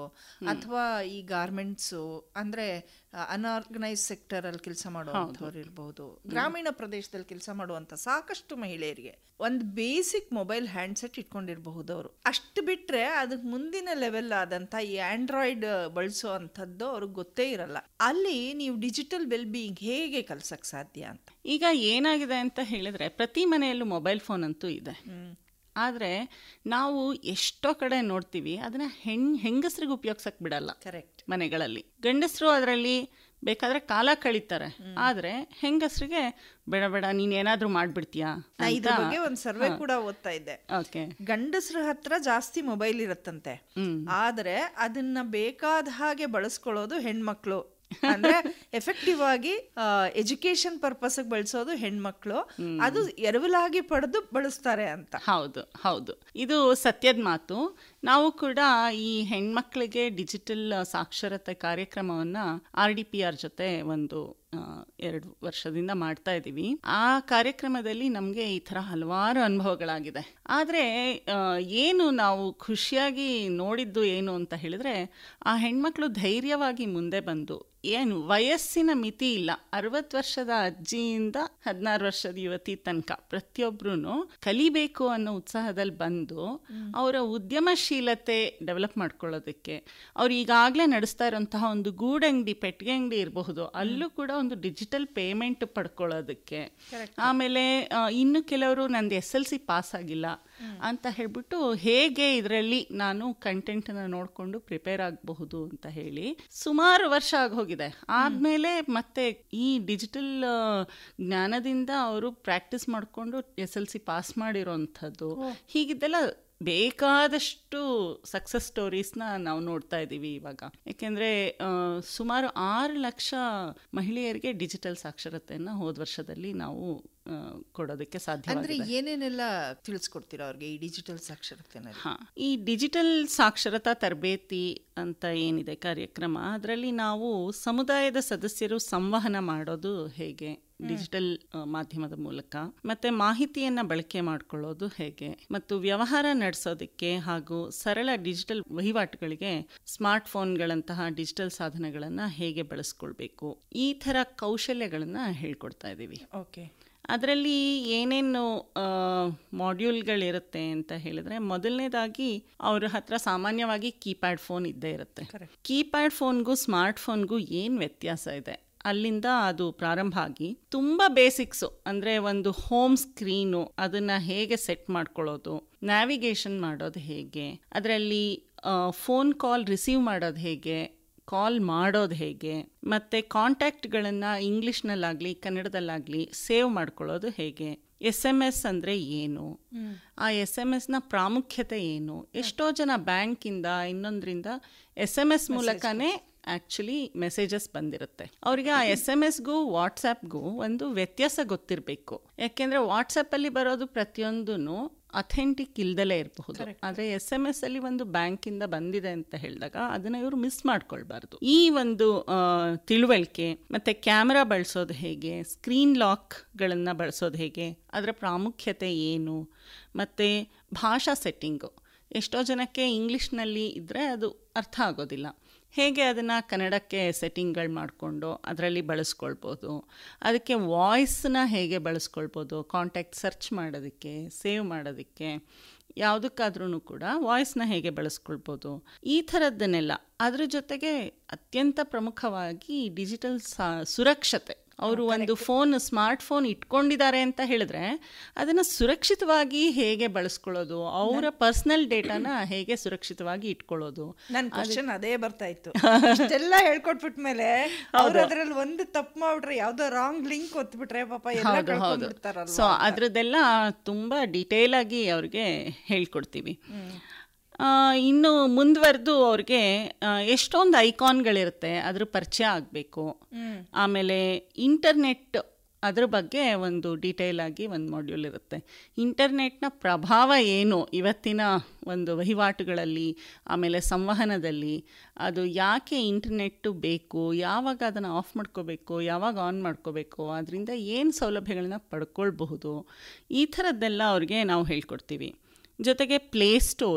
ಅಥವಾ ಈ ಗಾರ್ಮೆಂಟ್ಸು ಅಂದ್ರೆ ಅನ್ಆರ್ಗನೈಸ್ ಸೆಕ್ಟರ್ ಅಲ್ಲಿ ಕೆಲಸ ಮಾಡುವಂಥವ್ರು ಇರಬಹುದು, ಗ್ರಾಮೀಣ ಪ್ರದೇಶದಲ್ಲಿ ಕೆಲಸ ಮಾಡುವಂಥ ಸಾಕಷ್ಟು ಮಹಿಳೆಯರಿಗೆ ಒಂದು ಬೇಸಿಕ್ ಮೊಬೈಲ್ ಹ್ಯಾಂಡ್ಸೆಟ್ ಇಟ್ಕೊಂಡಿರಬಹುದು ಅವರು. ಅಷ್ಟು ಬಿಟ್ರೆ ಅದಕ್ಕೆ ಮುಂದಿನ ಲೆವೆಲ್ ಆದಂಥ ಈ ಆಂಡ್ರಾಯ್ಡ್ ಬಳಸೋ ಅಂಥದ್ದು ಅವ್ರಿಗೆ ಗೊತ್ತೇ ಇರಲ್ಲ. ಅಲ್ಲಿ ನೀವು ಡಿಜಿಟಲ್ ವೆಲ್ಬೀಯಿಂಗ್ ಹೇಗೆ ಕಲ್ಸಕ್ಕೆ ಸಾಧ್ಯ ಅಂತ? ಈಗ ಏನಾಗಿದೆ ಅಂತ ಹೇಳಿದ್ರೆ, ಪ್ರತಿ ಮನೆಯಲ್ಲೂ ಮೊಬೈಲ್ ಫೋನ್ ಅಂತೂ ಇದೆ. ಆದರೆ ನಾವು ಎಷ್ಟೋ ಕಡೆ ನೋಡ್ತೀವಿ ಅದನ್ನ ಹೆಂಗಸರಿಗೆ ಉಪಯೋಗಿಸಕ್ಕೆ ಬಿಡಲ್ಲ. ಕರೆಕ್ಟ್. ಮನೆಗಳಲ್ಲಿ ಗಂಡಸರು ಅದರಲ್ಲಿ ಬೇಕಾದ್ರೆ ಕಾಲ ಕಳೀತಾರೆ, ಆದರೆ ಹೆಂಗಸರಿಗೆ ಬೇಡ ಬೇಡ ನೀನ್ ಏನಾದ್ರೂ ಮಾಡ್ಬಿಡ್ತೀಯಾ. ಇದ್ರ ಬಗ್ಗೆ ಒಂದು ಸರ್ವೆ ಕೂಡ ಓದ್ತಾ ಇದ್ದೆ. ಗಂಡಸರ ಹತ್ರ ಜಾಸ್ತಿ ಮೊಬೈಲ್ ಇರತ್ತಂತೆ, ಆದ್ರೆ ಅದನ್ನ ಬೇಕಾದ ಹಾಗೆ ಬಳಸ್ಕೊಳ್ಳೋದು ಹೆಣ್ಮಕ್ಳು. ಅಂದ್ರೆ ಎಫೆಕ್ಟಿವ್ ಆಗಿ ಎಜುಕೇಶನ್ ಪರ್ಪಸ್ ಬಳಸೋದು ಹೆಣ್ಮಕ್ಳು, ಅದು ಎರವಲಾಗಿ ಪಡೆದು ಬಳಸ್ತಾರೆ ಅಂತ. ಹೌದು ಹೌದು, ಇದು ಸತ್ಯದ ಮಾತು. ನಾವು ಕೂಡ ಈ ಹೆಣ್ಮಕ್ಳಿಗೆ ಡಿಜಿಟಲ್ ಸಾಕ್ಷರತೆ ಕಾರ್ಯಕ್ರಮವನ್ನ RDPR ಜೊತೆ ಒಂದು 2 ವರ್ಷದಿಂದ ಮಾಡ್ತಾ ಇದ್ದೀವಿ. ಆ ಕಾರ್ಯಕ್ರಮದಲ್ಲಿ ನಮಗೆ ಈ ಥರ ಹಲವಾರು ಅನುಭವಗಳಾಗಿದೆ. ಆದರೆ ಏನು ನಾವು ಖುಷಿಯಾಗಿ ನೋಡಿದ್ದು ಏನು ಅಂತ ಹೇಳಿದ್ರೆ, ಆ ಹೆಣ್ಮಕ್ಳು ಧೈರ್ಯವಾಗಿ ಮುಂದೆ ಬಂದು, ಏನು ವಯಸ್ಸಿನ ಮಿತಿ ಇಲ್ಲ, 60 ವರ್ಷದ ಅಜ್ಜಿಯಿಂದ 16 ವರ್ಷದ ಯುವತಿ ತನಕ ಪ್ರತಿಯೊಬ್ಬರೂ ಕಲಿಬೇಕು ಅನ್ನೋ ಉತ್ಸಾಹದಲ್ಲಿ ಬಂದು ಅವರ ಉದ್ಯಮಶೀಲತೆ ಡೆವಲಪ್ ಮಾಡ್ಕೊಳ್ಳೋದಕ್ಕೆ, ಅವ್ರು ಈಗಾಗಲೇ ನಡೆಸ್ತಾ ಇರೋಂತಹ ಒಂದು ಗೂಡಂಗಡಿ, ಪೆಟ್ಟಿಗೆ ಅಂಗಡಿ ಇರಬಹುದು, ಅಲ್ಲೂ ಕೂಡ ಒಂದು ಡಿಜಿಟಲ್ ಪೇಮೆಂಟ್ ಪಡ್ಕೊಳ್ಳೋದಕ್ಕೆ. ಆಮೇಲೆ ಇನ್ನು ಕೆಲವರು ನಂದು SLC ಪಾಸ್ ಆಗಿಲ್ಲ ಅಂತ ಹೇಳ್ಬಿಟ್ಟು ಹೇಗೆ ಇದರಲ್ಲಿ ನಾನು ಕಂಟೆಂಟ್ನ ನೋಡಿಕೊಂಡು ಪ್ರಿಪೇರ್ ಆಗಬಹುದು ಅಂತ ಹೇಳಿ ಸುಮಾರು ವರ್ಷ ಆಗೋಗಿದೆ. ಆದಮೇಲೆ ಮತ್ತೆ ಈ ಡಿಜಿಟಲ್ ಜ್ಞಾನದಿಂದ ಅವರು ಪ್ರಾಕ್ಟೀಸ್ ಮಾಡಿಕೊಂಡು SLC ಪಾಸ್ ಮಾಡಿರೋಂಥದ್ದು, ಹೀಗಿದ್ದೆಲ್ಲ ಬೇಕಾದಷ್ಟು ಸಕ್ಸಸ್ ಸ್ಟೋರೀಸ್ನ ನಾವು ನೋಡ್ತಾ ಇದ್ದೀವಿ ಇವಾಗ. ಯಾಕೆಂದರೆ ಸುಮಾರು 6 ಲಕ್ಷ ಮಹಿಳೆಯರಿಗೆ ಡಿಜಿಟಲ್ ಸಾಕ್ಷರತೆಯನ್ನು ಹೋದ ವರ್ಷದಲ್ಲಿ ನಾವು ಕೊಡೋದಕ್ಕೆ ಸಾಧ್ಯ. ಅಂದ್ರೆ ಏನೇನೆಲ್ಲ ತಿಳಿಸ್ಕೊಡ್ತೀರಾ ಅವ್ರಿಗೆ ಈ ಡಿಜಿಟಲ್ ಸಾಕ್ಷರತೆ? ಈ ಡಿಜಿಟಲ್ ಸಾಕ್ಷರತಾ ತರಬೇತಿ ಅಂತ ಏನಿದೆ ಕಾರ್ಯಕ್ರಮ, ಅದರಲ್ಲಿ ನಾವು ಸಮುದಾಯದ ಸದಸ್ಯರು ಸಂವಹನ ಮಾಡೋದು ಹೇಗೆ ಡಿಜಿಟಲ್ ಮಾಧ್ಯಮದ ಮೂಲಕ, ಮತ್ತೆ ಮಾಹಿತಿಯನ್ನ ಬಳಕೆ ಮಾಡ್ಕೊಳ್ಳೋದು ಹೇಗೆ, ಮತ್ತು ವ್ಯವಹಾರ ನಡೆಸೋದಕ್ಕೆ ಹಾಗೂ ಸರಳ ಡಿಜಿಟಲ್ ವಹಿವಾಟುಗಳಿಗೆ ಸ್ಮಾರ್ಟ್ ಫೋನ್ಗಳಂತಹ ಡಿಜಿಟಲ್ ಸಾಧನಗಳನ್ನ ಹೇಗೆ ಬಳಸ್ಕೊಳ್ಬೇಕು, ಈ ತರ ಕೌಶಲ್ಯಗಳನ್ನ ಹೇಳ್ಕೊಡ್ತಾ ಇದ್ದೀವಿ. ಓಕೆ. ಅದರಲ್ಲಿ ಏನೇನು ಮಾಡ್ಯೂಲ್ಗಳಿರುತ್ತೆ ಅಂತ ಹೇಳಿದ್ರೆ, ಮೊದಲನೇದಾಗಿ ಅವ್ರ ಹತ್ರ ಸಾಮಾನ್ಯವಾಗಿ ಕೀಪ್ಯಾಡ್ ಫೋನ್ ಇದ್ದೇ ಇರುತ್ತೆ. ಕೀಪ್ಯಾಡ್ ಫೋನ್ಗೂ ಸ್ಮಾರ್ಟ್ ಫೋನ್ಗೂ ಏನು ವ್ಯತ್ಯಾಸ ಇದೆ ಅಲ್ಲಿಂದ ಅದು ಪ್ರಾರಂಭ ಆಗಿ ತುಂಬ ಬೇಸಿಕ್ಸು, ಅಂದರೆ ಒಂದು ಹೋಮ್ ಸ್ಕ್ರೀನು ಅದನ್ನು ಹೇಗೆ ಸೆಟ್ ಮಾಡ್ಕೊಳ್ಳೋದು, ನ್ಯಾವಿಗೇಷನ್ ಮಾಡೋದು ಹೇಗೆ, ಅದರಲ್ಲಿ ಫೋನ್ ಕಾಲ್ ರಿಸೀವ್ ಮಾಡೋದು ಹೇಗೆ, ಕಾಲ್ ಮಾಡೋದು ಹೇಗೆ, ಮತ್ತು ಕಾಂಟ್ಯಾಕ್ಟ್ಗಳನ್ನು ಇಂಗ್ಲೀಷ್ನಲ್ಲಾಗಲಿ ಕನ್ನಡದಲ್ಲಾಗಲಿ ಸೇವ್ ಮಾಡ್ಕೊಳ್ಳೋದು ಹೇಗೆ, SMS ಅಂದರೆ ಏನು, ಆ SMS ಪ್ರಾಮುಖ್ಯತೆ ಏನು. ಎಷ್ಟೋ ಜನ ಬ್ಯಾಂಕಿಂದ ಇನ್ನೊಂದರಿಂದ SMS ಮೂಲಕನೇ ಆ್ಯಕ್ಚುಲಿ ಮೆಸೇಜಸ್ ಬಂದಿರುತ್ತೆ. ಅವರಿಗೆ ಆ SMS ವಾಟ್ಸಪ್ಗೂ ಒಂದು ವ್ಯತ್ಯಾಸ ಗೊತ್ತಿರಬೇಕು. ಯಾಕೆಂದರೆ ವಾಟ್ಸಪ್ಪಲ್ಲಿ ಬರೋದು ಪ್ರತಿಯೊಂದೂ ಅಥೆಂಟಿಕ್ ಇಲ್ದಲೇ ಇರಬಹುದು, ಆದರೆ SMS ಅಲ್ಲಿ ಒಂದು ಬ್ಯಾಂಕಿಂದ ಬಂದಿದೆ ಅಂತ ಹೇಳಿದಾಗ ಅದನ್ನು ಇವರು ಮಿಸ್ ಮಾಡ್ಕೊಳ್ಬಾರ್ದು. ಈ ಒಂದು ತಿಳುವಳಿಕೆ, ಮತ್ತು ಕ್ಯಾಮ್ರಾ ಬಳಸೋದು ಹೇಗೆ, ಸ್ಕ್ರೀನ್ ಲಾಕ್ಗಳನ್ನು ಬಳಸೋದು ಹೇಗೆ, ಅದರ ಪ್ರಾಮುಖ್ಯತೆ ಏನು, ಮತ್ತು ಭಾಷಾ ಸೆಟ್ಟಿಂಗು. ಎಷ್ಟೋ ಜನಕ್ಕೆ ಇಂಗ್ಲೀಷ್ನಲ್ಲಿ ಇದ್ದರೆ ಅದು ಅರ್ಥ ಆಗೋದಿಲ್ಲ. ಹೇಗೆ ಅದನ್ನು ಕನ್ನಡಕ್ಕೆ ಸೆಟ್ಟಿಂಗ್ಗಳು ಮಾಡಿಕೊಂಡು ಅದರಲ್ಲಿ ಬಳಸ್ಕೊಳ್ಬೋದು, ಅದಕ್ಕೆ ವಾಯ್ಸನ್ನ ಹೇಗೆ ಬಳಸ್ಕೊಳ್ಬೋದು, ಕಾಂಟ್ಯಾಕ್ಟ್ ಸರ್ಚ್ ಮಾಡೋದಕ್ಕೆ, ಸೇವ್ ಮಾಡೋದಕ್ಕೆ, ಯಾವುದಕ್ಕಾದ್ರೂ ಕೂಡ ವಾಯ್ಸ್ನ ಹೇಗೆ ಬಳಸ್ಕೊಳ್ಬೋದು, ಈ ಥರದ್ದನ್ನೆಲ್ಲ. ಅದ್ರ ಜೊತೆಗೆ ಅತ್ಯಂತ ಪ್ರಮುಖವಾಗಿ ಡಿಜಿಟಲ್ ಸುರಕ್ಷತೆ. ಅವರು ಒಂದು ಸ್ಮಾರ್ಟ್ ಫೋನ್ ಇಟ್ಕೊಂಡಿದ್ದಾರೆ ಅಂತ ಹೇಳಿದ್ರೆ ಅದನ್ನು ಸುರಕ್ಷಿತವಾಗಿ ಹೇಗೆ ಬಳಸ್ಕೊಳ್ಳೋದು, ಅವರ ಪರ್ಸನಲ್ ಡೇಟಾನ ಹೇಗೆ ಸುರಕ್ಷಿತವಾಗಿ ಇಟ್ಕೊಳ್ಳೋದು. ನನ್ನ ಕ್ವಶನ್ ಅದೇ ಬರ್ತಾ ಇತ್ತು. ಇಷ್ಟೆಲ್ಲ ಹೇಳ್ಕೊಟ್ಬಿಟ್ಮೇಲೆ ಅವ್ರು ಅದರಲ್ಲಿ ಒಂದು ತಪ್ಪು ಮಾಡ್ಬಿಟ್ರೆ, ಯಾವುದೋ ರಾಂಗ್ ಲಿಂಕ್ ಒತ್ಬಿಟ್ರೆ ಪಾಪ ಎಲ್ಲ ಕಳ್ಕೊಂಡ್ಬಿಡ್ತಾರಲ್ಲ. ಸೊ ಅದ್ರದ್ದೆಲ್ಲ ತುಂಬ ಡೀಟೇಲ್ ಆಗಿ ಅವ್ರಿಗೆ ಹೇಳ್ಕೊಡ್ತೀವಿ. ಇನ್ನು ಮುಂದುವರೆದು ಅವ್ರಿಗೆ ಎಷ್ಟೊಂದು ಐಕಾನ್ಗಳಿರುತ್ತೆ, ಅದ್ರ ಪರಿಚಯ ಆಗಬೇಕು. ಆಮೇಲೆ ಇಂಟರ್ನೆಟ್, ಅದ್ರ ಬಗ್ಗೆ ಒಂದು ಡೀಟೇಲ್ ಆಗಿ ಒಂದು ಮಾಡ್ಯೂಲ್ ಇರುತ್ತೆ. ಇಂಟರ್ನೆಟ್ನ ಪ್ರಭಾವ ಏನು ಇವತ್ತಿನ ಒಂದು ವಹಿವಾಟುಗಳಲ್ಲಿ, ಆಮೇಲೆ ಸಂವಹನದಲ್ಲಿ, ಅದು ಯಾಕೆ ಇಂಟರ್ನೆಟ್ಟು ಬೇಕು, ಯಾವಾಗ ಅದನ್ನು ಆಫ್ ಮಾಡ್ಕೋಬೇಕು, ಯಾವಾಗ ಆನ್ ಮಾಡ್ಕೋಬೇಕು, ಅದರಿಂದ ಏನು ಸೌಲಭ್ಯಗಳನ್ನ ಪಡ್ಕೊಳ್ಬಹುದು, ಈ ಥರದ್ದೆಲ್ಲ ಅವ್ರಿಗೆ ನಾವು ಹೇಳ್ಕೊಡ್ತೀವಿ. ಜೊತೆಗೆ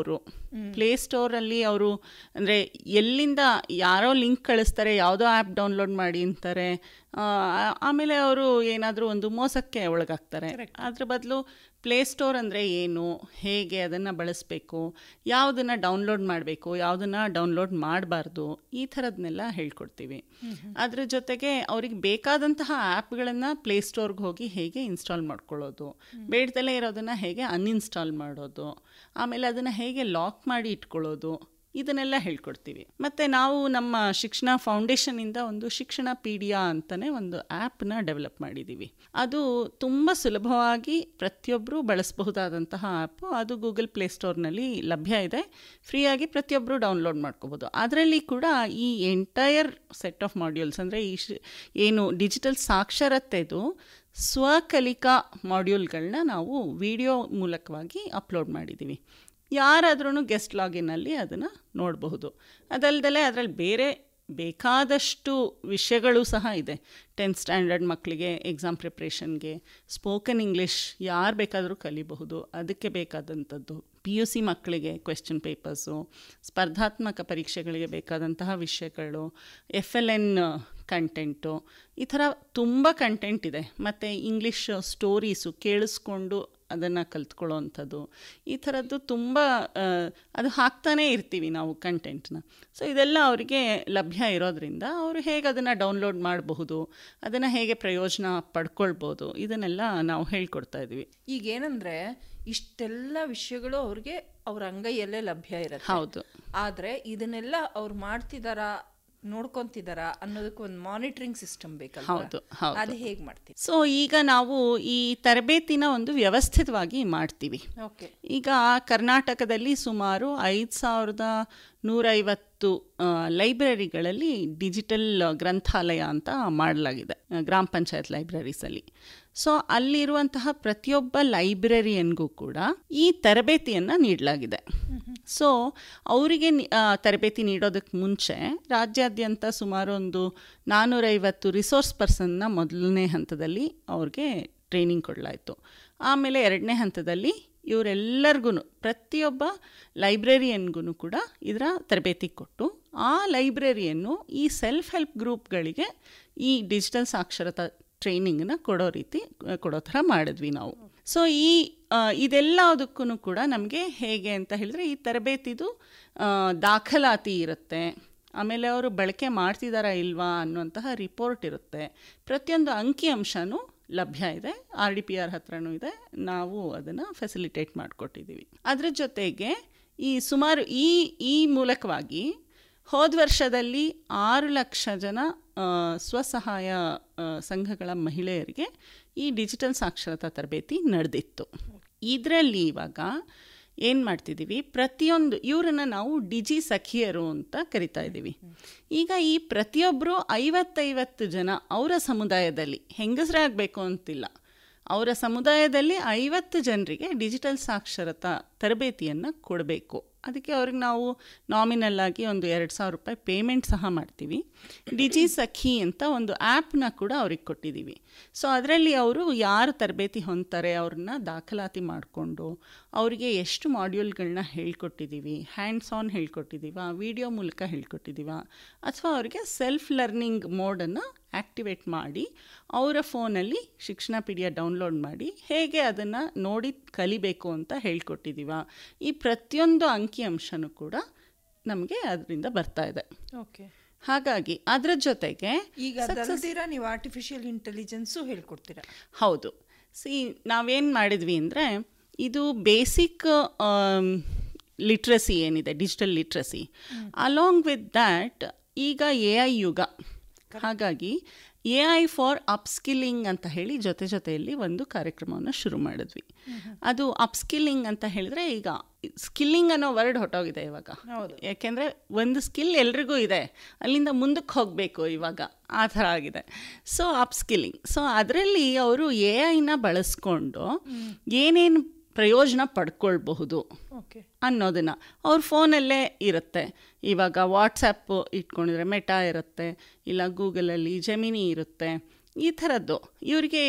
ಪ್ಲೇಸ್ಟೋರಲ್ಲಿ ಅವರು ಅಂದರೆ ಎಲ್ಲಿಂದ ಯಾರೋ ಲಿಂಕ್ ಕಳಿಸ್ತಾರೆ, ಯಾವುದೋ ಆ್ಯಪ್ ಡೌನ್ಲೋಡ್ ಮಾಡಿ ಅಂತಾರೆ, ಆಮೇಲೆ ಅವರು ಏನಾದರೂ ಒಂದು ಮೋಸಕ್ಕೆ ಒಳಗಾಗ್ತಾರೆ. ಅದ್ರ ಬದಲು ಪ್ಲೇಸ್ಟೋರ್ ಅಂದರೆ ಏನು, ಹೇಗೆ ಅದನ್ನು ಬಳಸಬೇಕು, ಯಾವುದನ್ನು ಡೌನ್ಲೋಡ್ ಮಾಡಬೇಕು, ಯಾವುದನ್ನು ಡೌನ್ಲೋಡ್ ಮಾಡಬಾರ್ದು, ಈ ಥರದನ್ನೆಲ್ಲ ಹೇಳ್ಕೊಡ್ತೀವಿ. ಅದ್ರ ಜೊತೆಗೆ ಅವ್ರಿಗೆ ಬೇಕಾದಂತಹ ಆ್ಯಪ್ಗಳನ್ನು ಪ್ಲೇಸ್ಟೋರ್ಗೆ ಹೋಗಿ ಹೇಗೆ ಇನ್ಸ್ಟಾಲ್ ಮಾಡ್ಕೊಳ್ಳೋದು, ಬೇಡದಲ್ಲೇ ಇರೋದನ್ನು ಹೇಗೆ ಅನ್ಇನ್ಸ್ಟಾಲ್ ಮಾಡೋದು, ಆಮೇಲೆ ಅದನ್ನು ಹೇಗೆ ಲಾಕ್ ಮಾಡಿ ಇಟ್ಕೊಳ್ಳೋದು, ಇದನ್ನೆಲ್ಲ ಹೇಳ್ಕೊಡ್ತೀವಿ. ಮತ್ತು ನಾವು ನಮ್ಮ ಶಿಕ್ಷಣ ಫೌಂಡೇಶನಿಂದ ಒಂದು ಶಿಕ್ಷಣ ಪೀಡಿಯಾ ಅಂತಲೇ ಒಂದು ಆ್ಯಪ್ನ ಡೆವಲಪ್ ಮಾಡಿದ್ದೀವಿ. ಅದು ತುಂಬ ಸುಲಭವಾಗಿ ಪ್ರತಿಯೊಬ್ಬರು ಬಳಸಬಹುದಾದಂತಹ ಆ್ಯಪು. ಅದು ಗೂಗಲ್ ಪ್ಲೇಸ್ಟೋರ್ನಲ್ಲಿ ಲಭ್ಯ ಇದೆ, ಫ್ರೀಯಾಗಿ ಪ್ರತಿಯೊಬ್ಬರು ಡೌನ್ಲೋಡ್ ಮಾಡ್ಕೋಬೋದು. ಅದರಲ್ಲಿ ಕೂಡ ಈ ಎಂಟೈರ್ ಸೆಟ್ ಆಫ್ ಮಾಡ್ಯೂಲ್ಸ್, ಅಂದರೆ ಏನು ಡಿಜಿಟಲ್ ಸಾಕ್ಷರತೆದು ಸ್ವಕಲಿಕಾ ಮಾಡ್ಯೂಲ್ಗಳನ್ನ ನಾವು ವಿಡಿಯೋ ಮೂಲಕವಾಗಿ ಅಪ್ಲೋಡ್ ಮಾಡಿದ್ದೀವಿ. ಯಾರಾದ್ರೂ ಗೆಸ್ಟ್ ಲಾಗಿನಲ್ಲಿ ಅದನ್ನು ನೋಡಬಹುದು. ಅದಲ್ಲದೆ ಅದರಲ್ಲಿ ಬೇರೆ ಬೇಕಾದಷ್ಟು ವಿಷಯಗಳು ಸಹ ಇದೆ. 10th ಸ್ಟ್ಯಾಂಡರ್ಡ್ ಮಕ್ಕಳಿಗೆ ಎಕ್ಸಾಮ್ ಪ್ರಿಪ್ರೇಷನ್ಗೆ ಸ್ಪೋಕನ್ ಇಂಗ್ಲೀಷ್ ಯಾರು ಬೇಕಾದರೂ ಕಲಿಬಹುದು, ಅದಕ್ಕೆ ಬೇಕಾದಂಥದ್ದು. PUC ಮಕ್ಕಳಿಗೆ ಕ್ವೆಶ್ಚನ್ ಪೇಪರ್ಸು, ಸ್ಪರ್ಧಾತ್ಮಕ ಪರೀಕ್ಷೆಗಳಿಗೆ ಬೇಕಾದಂತಹ ವಿಷಯಗಳು, FLN ಕಂಟೆಂಟು, ಈ ಥರ ತುಂಬ ಕಂಟೆಂಟ್ ಇದೆ. ಮತ್ತು ಇಂಗ್ಲೀಷ್ ಸ್ಟೋರೀಸು ಕೇಳಿಸ್ಕೊಂಡು ಅದನ್ನು ಕಲ್ತ್ಕೊಳ್ಳೋ ಅಂಥದ್ದು, ಈ ಥರದ್ದು ತುಂಬ ಅದು ಹಾಕ್ತಾನೇ ಇರ್ತೀವಿ ನಾವು ಕಂಟೆಂಟ್ನ. ಸೊ ಇದೆಲ್ಲ ಅವರಿಗೆ ಲಭ್ಯ ಇರೋದ್ರಿಂದ ಅವರು ಹೇಗೆ ಅದನ್ನು ಡೌನ್ಲೋಡ್ ಮಾಡಬಹುದು, ಅದನ್ನು ಹೇಗೆ ಪ್ರಯೋಜನ ಪಡ್ಕೊಳ್ಬೋದು, ಇದನ್ನೆಲ್ಲ ನಾವು ಹೇಳ್ಕೊಡ್ತಾ ಇದ್ವಿ. ಈಗೇನಂದರೆ ಇಷ್ಟೆಲ್ಲ ವಿಷಯಗಳು ಅವ್ರಿಗೆ ಅವ್ರ ಅಂಗೈಯಲ್ಲೇ ಲಭ್ಯ ಇರುತ್ತೆ. ಹೌದು. ಆದರೆ ಇದನ್ನೆಲ್ಲ ಅವ್ರು ಮಾಡ್ತಿದ್ದಾರಾ, ನೋಡ್ಕೊಂತಿದಾರ ಅನ್ನೋದಕ್ಕೆ ಒಂದು ಮಾನಿಟರಿಂಗ್ ಸಿಸ್ಟಮ್ ಬೇಕಲ್ಲ. ಹೌದು, ಹೌದು. ಅದು ಹೇಗೆ ಮಾಡ್ತೀವಿ? ಸೊ ಈಗ ನಾವು ಈ ತರಬೇತಿನ ಒಂದು ವ್ಯವಸ್ಥಿತವಾಗಿ ಮಾಡ್ತೀವಿ. ಓಕೆ. ಈಗ ಕರ್ನಾಟಕದಲ್ಲಿ ಸುಮಾರು 5150 ಲೈಬ್ರರಿಗಳಲ್ಲಿ ಡಿಜಿಟಲ್ ಗ್ರಂಥಾಲಯ ಅಂತ ಮಾಡಲಾಗಿದೆ, ಗ್ರಾಮ ಪಂಚಾಯತ್ ಲೈಬ್ರರೀಸಲ್ಲಿ. ಸೊ ಅಲ್ಲಿರುವಂತಹ ಪ್ರತಿಯೊಬ್ಬ ಲೈಬ್ರರಿಯನ್ಗೂ ಕೂಡ ಈ ತರಬೇತಿಯನ್ನು ನೀಡಲಾಗಿದೆ. ಸೊ ಅವರಿಗೆ ತರಬೇತಿ ನೀಡೋದಕ್ಕೆ ಮುಂಚೆ ರಾಜ್ಯಾದ್ಯಂತ ಸುಮಾರು ಒಂದು 450 ರಿಸೋರ್ಸ್ ಪರ್ಸನ್ನ ಮೊದಲನೇ ಹಂತದಲ್ಲಿ ಅವ್ರಿಗೆ ಟ್ರೈನಿಂಗ್ ಕೊಡಲಾಯಿತು. ಆಮೇಲೆ ಎರಡನೇ ಹಂತದಲ್ಲಿ ಇವರೆಲ್ಲರಿಗೂ, ಪ್ರತಿಯೊಬ್ಬ ಲೈಬ್ರರಿಯನ್ಗೂ ಕೂಡ ಇದರ ತರಬೇತಿ ಕೊಟ್ಟು, ಆ ಲೈಬ್ರರಿಯನ್ನು ಈ ಸೆಲ್ಫ್ ಹೆಲ್ಪ್ ಗ್ರೂಪ್ಗಳಿಗೆ ಈ ಡಿಜಿಟಲ್ ಸಾಕ್ಷರತಾ ಟ್ರೈನಿಂಗ್ನ ಕೊಡೋ ಥರ ಮಾಡಿದ್ವಿ ನಾವು. ಸೊ ಇದೆಲ್ಲದಕ್ಕೂ ಕೂಡ ನಮಗೆ ಹೇಗೆ ಅಂತ ಹೇಳಿದ್ರೆ ಈ ತರಬೇತಿದು ದಾಖಲಾತಿ ಇರುತ್ತೆ, ಆಮೇಲೆ ಅವರು ಬಳಕೆ ಮಾಡ್ತಿದ್ದಾರಾ ಇಲ್ವಾ ಅನ್ನುವಂತಹ ರಿಪೋರ್ಟ್ ಇರುತ್ತೆ, ಪ್ರತಿಯೊಂದು ಅಂಕಿಅಂಶನೂ ಲಭ್ಯ ಇದೆ, RDPR ಹತ್ರನೂ ಇದೆ, ನಾವು ಅದನ್ನು ಫೆಸಿಲಿಟೇಟ್ ಮಾಡಿಕೊಟ್ಟಿದ್ದೀವಿ. ಅದರ ಜೊತೆಗೆ ಸುಮಾರು ಈ ಮೂಲಕವಾಗಿ ಹೋದ ವರ್ಷದಲ್ಲಿ 6 ಲಕ್ಷ ಜನ ಸ್ವಸಹಾಯ ಸಂಘಗಳ ಮಹಿಳೆಯರಿಗೆ ಈ ಡಿಜಿಟಲ್ ಸಾಕ್ಷರತಾ ತರಬೇತಿ ನಡೆದಿತ್ತು. ಇದರಲ್ಲಿ ಇವಾಗ ಏನು ಮಾಡ್ತಿದ್ದೀವಿ, ಪ್ರತಿಯೊಂದು ಇವರನ್ನು ನಾವು ಡಿಜಿ ಸಖಿಯರು ಅಂತ ಕರಿತಾ ಇದ್ದೀವಿ. ಈಗ ಈ ಪ್ರತಿಯೊಬ್ಬರು 50 ಜನ ಅವರ ಸಮುದಾಯದಲ್ಲಿ, ಹೆಂಗಸರೇ ಆಗಬೇಕು ಅಂತಿಲ್ಲ, ಅವರ ಸಮುದಾಯದಲ್ಲಿ 50 ಜನರಿಗೆ ಡಿಜಿಟಲ್ ಸಾಕ್ಷರತಾ ತರಬೇತಿಯನ್ನು ಕೊಡಬೇಕು. ಅದಕ್ಕೆ ಅವ್ರಿಗೆ ನಾವು ನಾಮಿನಲ್ ಆಗಿ ಒಂದು 2,000 ರೂಪಾಯಿ ಪೇಮೆಂಟ್ ಸಹ ಮಾಡ್ತೀವಿ. ಡಿಜಿ ಸಖಿ ಅಂತ ಒಂದು ಆ್ಯಪ್ನ ಕೂಡ ಅವ್ರಿಗೆ ಕೊಟ್ಟಿದ್ದೀವಿ. ಸೊ ಅದರಲ್ಲಿ ಅವರು ಯಾರು ತರಬೇತಿ ಹೊಂದ್ತಾರೆ ಅವ್ರನ್ನ ದಾಖಲಾತಿ ಮಾಡಿಕೊಂಡು ಅವರಿಗೆ ಎಷ್ಟು ಮಾಡ್ಯೂಲ್ಗಳನ್ನ ಹೇಳ್ಕೊಟ್ಟಿದ್ದೀವಿ, ಹ್ಯಾಂಡ್ಸ್ ಆನ್ ಹೇಳ್ಕೊಟ್ಟಿದ್ದೀವ, ವಿಡಿಯೋ ಮೂಲಕ ಹೇಳ್ಕೊಟ್ಟಿದ್ದೀವ, ಅಥವಾ ಅವರಿಗೆ ಸೆಲ್ಫ್ ಲರ್ನಿಂಗ್ ಮೋಡನ್ನು ಆ್ಯಕ್ಟಿವೇಟ್ ಮಾಡಿ ಅವರ ಫೋನಲ್ಲಿ ಶಿಕ್ಷಣ ಪೀಡಿಯ ಡೌನ್ಲೋಡ್ ಮಾಡಿ ಹೇಗೆ ಅದನ್ನು ನೋಡಿ ಕಲಿಬೇಕು ಅಂತ ಹೇಳ್ಕೊಟ್ಟಿದ್ದೀವ. ಈ ಪ್ರತಿಯೊಂದು ಅಂಕಿಅಂಶನೂ ಕೂಡ ನಮಗೆ ಅದರಿಂದ ಬರ್ತಾ ಇದೆ. ಓಕೆ, ಹಾಗಾಗಿ ಅದರ ಜೊತೆಗೆ ಈಗ ನೀವು ಆರ್ಟಿಫಿಷಿಯಲ್ ಇಂಟೆಲಿಜೆನ್ಸು ಹೇಳ್ಕೊಡ್ತೀರಾ? ಹೌದು. ನಾವೇನು ಮಾಡಿದ್ವಿ ಅಂದರೆ ಇದು ಬೇಸಿಕ್ ಲಿಟ್ರಸಿ ಏನಿದೆ, digital literacy, along with that ಈಗ AI ಯುಗ, ಹಾಗಾಗಿ AI ಫಾರ್ ಅಪ್ಸ್ಕಿಲ್ಲಿಂಗ್ ಅಂತ ಹೇಳಿ ಜೊತೆಯಲ್ಲಿ ಒಂದು ಕಾರ್ಯಕ್ರಮವನ್ನು ಶುರು ಮಾಡಿದ್ವಿ. ಅದು ಅಪ್ಸ್ಕಿಲ್ಲಿಂಗ್ ಅಂತ ಹೇಳಿದ್ರೆ ಈಗ ಸ್ಕಿಲ್ಲಿಂಗ್ ಅನ್ನೋ ವರ್ಡ್ ಹೊಟ್ಟೋಗಿದೆ ಇವಾಗ. ಯಾಕೆಂದರೆ ಒಂದು ಸ್ಕಿಲ್ ಎಲ್ರಿಗೂ ಇದೆ, ಅಲ್ಲಿಂದ ಮುಂದಕ್ಕೆ ಹೋಗಬೇಕು ಇವಾಗ, ಆ ಥರ ಆಗಿದೆ. ಸೊ ಅಪ್ಸ್ಕಿಲ್ಲಿಂಗ್, ಸೊ ಅದರಲ್ಲಿ ಅವರು AI ಬಳಸ್ಕೊಂಡು ಏನೇನು ಪ್ರಯೋಜನ ಪಡ್ಕೊಳ್ಬಹುದು ಅನ್ನೋದನ್ನು ಅವ್ರ ಫೋನಲ್ಲೇ ಇರುತ್ತೆ. ಇವಾಗ ವಾಟ್ಸಪ್ ಇಟ್ಕೊಂಡಿದ್ರೆ ಮೆಟಾ ಇರುತ್ತೆ, ಇಲ್ಲ ಗೂಗಲಲ್ಲಿ ಜೆಮಿನಿ ಇರುತ್ತೆ, ಈ ಥರದ್ದು ಇವರಿಗೆ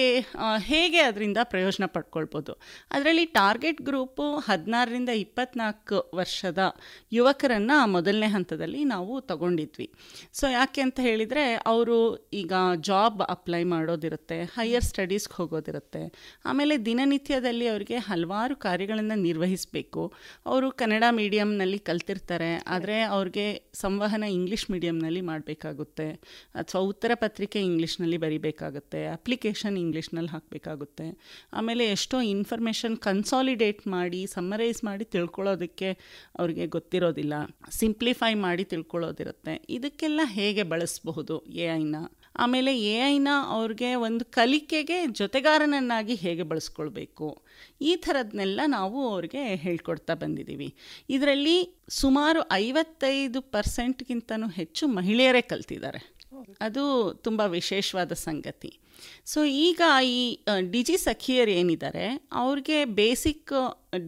ಹೇಗೆ ಅದರಿಂದ ಪ್ರಯೋಜನ ಪಡ್ಕೊಳ್ಬೋದು. ಅದರಲ್ಲಿ ಟಾರ್ಗೆಟ್ ಗ್ರೂಪು 16ರಿಂದ 24 ವರ್ಷದ ಯುವಕರನ್ನು ಮೊದಲನೇ ಹಂತದಲ್ಲಿ ನಾವು ತಗೊಂಡಿದ್ವಿ. ಸೊ ಯಾಕೆ ಅಂತ ಹೇಳಿದರೆ ಅವರು ಈಗ ಜಾಬ್ ಅಪ್ಲೈ ಮಾಡೋದಿರುತ್ತೆ, ಹೈಯರ್ ಸ್ಟಡೀಸ್ಗೆ ಹೋಗೋದಿರುತ್ತೆ, ಆಮೇಲೆ ದಿನನಿತ್ಯದಲ್ಲಿ ಅವರಿಗೆ ಹಲವಾರು ಕಾರ್ಯಗಳನ್ನು ನಿರ್ವಹಿಸಬೇಕು. ಅವರು ಕನ್ನಡ ಮೀಡಿಯಮ್ನಲ್ಲಿ ಕಲ್ತಿರ್ತಾರೆ, ಆದರೆ ಅವ್ರಿಗೆ ಸಂವಹನ ಇಂಗ್ಲೀಷ್ ಮೀಡಿಯಮ್ನಲ್ಲಿ ಮಾಡಬೇಕಾಗುತ್ತೆ, ಅಥವಾ ಉತ್ತರ ಪತ್ರಿಕೆ ಇಂಗ್ಲೀಷ್ನಲ್ಲಿ ಬರೀಬೇಕು, ಅಪ್ಲಿಕೇಶನ್ ಇಂಗ್ಲೀಷ್ನಲ್ಲಿ ಹಾಕಬೇಕಾಗುತ್ತೆ. ಆಮೇಲೆ ಎಷ್ಟೋ ಇನ್ಫಾರ್ಮೇಷನ್ ಕನ್ಸಾಲಿಡೇಟ್ ಮಾಡಿ ಸಮ್ಮರೈಸ್ ಮಾಡಿ ತಿಳ್ಕೊಳ್ಳೋದಕ್ಕೆ ಅವ್ರಿಗೆ ಗೊತ್ತಿರೋದಿಲ್ಲ, ಸಿಂಪ್ಲಿಫೈ ಮಾಡಿ ತಿಳ್ಕೊಳ್ಳೋದಿರುತ್ತೆ. ಇದಕ್ಕೆಲ್ಲ ಹೇಗೆ ಬಳಸಬಹುದು AI-ನ, ಆಮೇಲೆ AI-ನ ಅವ್ರಿಗೆ ಒಂದು ಕಲಿಕೆಗೆ ಜೊತೆಗಾರನನ್ನಾಗಿ ಹೇಗೆ ಬಳಸ್ಕೊಳ್ಬೇಕು, ಈ ಥರದನ್ನೆಲ್ಲ ನಾವು ಅವ್ರಿಗೆ ಹೇಳ್ಕೊಡ್ತಾ ಬಂದಿದ್ದೀವಿ. ಇದರಲ್ಲಿ ಸುಮಾರು 55%ಗಿಂತನೂ ಹೆಚ್ಚು ಮಹಿಳೆಯರೇ ಕಲ್ತಿದ್ದಾರೆ. ಅದು ತುಂಬ ವಿಶೇಷವಾದ ಸಂಗತಿ. ಸೊ ಈಗ ಈ ಡಿಜಿ ಸಖಿಯರು ಏನಿದ್ದಾರೆ ಅವ್ರಿಗೆ ಬೇಸಿಕ್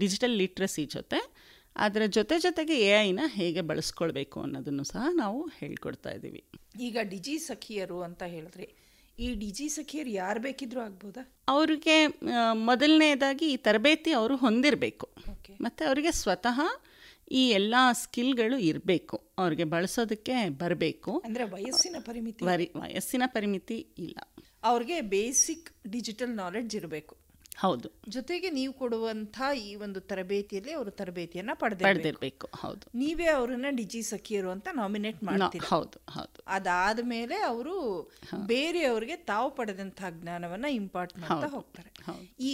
ಡಿಜಿಟಲ್ ಲಿಟ್ರಸಿ ಜೊತೆ ಅದರ ಜೊತೆಗೆ AI-ನ ಹೇಗೆ ಬಳಸ್ಕೊಳ್ಬೇಕು ಅನ್ನೋದನ್ನು ಸಹ ನಾವು ಹೇಳ್ಕೊಡ್ತಾ ಇದ್ದೀವಿ. ಈಗ ಡಿಜಿ ಸಖಿಯರು ಅಂತ ಹೇಳಿದ್ರೆ ಈ ಡಿಜಿ ಸಖಿಯರು ಯಾರು ಬೇಕಿದ್ರೂ ಆಗ್ಬೋದಾ? ಅವ್ರಿಗೆ ಮೊದಲನೇದಾಗಿ ಈ ತರಬೇತಿ ಅವರು ಹೊಂದಿರಬೇಕು, ಮತ್ತು ಅವರಿಗೆ ಸ್ವತಃ ಈ ಎಲ್ಲ ಸ್ಕಿಲ್ಗಳು ಇರಬೇಕು, ಅವ್ರಿಗೆ ಬಳಸೋದಕ್ಕೆ ಬರಬೇಕು. ಅಂದರೆ ವಯಸ್ಸಿನ ಪರಿಮಿತಿ ಇಲ್ಲ, ಅವ್ರಿಗೆ ಬೇಸಿಕ್ ಡಿಜಿಟಲ್ ನಾಲೆಡ್ಜ್ ಇರಬೇಕು. ಹೌದು. ಜೊತೆಗೆ ನೀವು ಕೊಡುವಂಥ ಈ ಒಂದು ತರಬೇತಿಯಲ್ಲಿ ಅವರು ತರಬೇತಿಯನ್ನು ಪಡೆದಿರಬೇಕು. ಹೌದು. ನೀವೇ ಅವರನ್ನ ಡಿಜಿ ಸಖಿಯರು ಅಂತ ನಾಮಿನೇಟ್ ಮಾಡ್ತೀರಾ? ಹೌದು ಹೌದು. ಅದಾದ್ಮೇಲೆ ಅವರು ಬೇರೆಯವ್ರಿಗೆ ತಾವು ಪಡೆದಂತಹ ಜ್ಞಾನವನ್ನ ಇಂಪಾರ್ಟ್ ಮಾಡ್ತಾ ಹೋಗ್ತಾರೆ. ಈ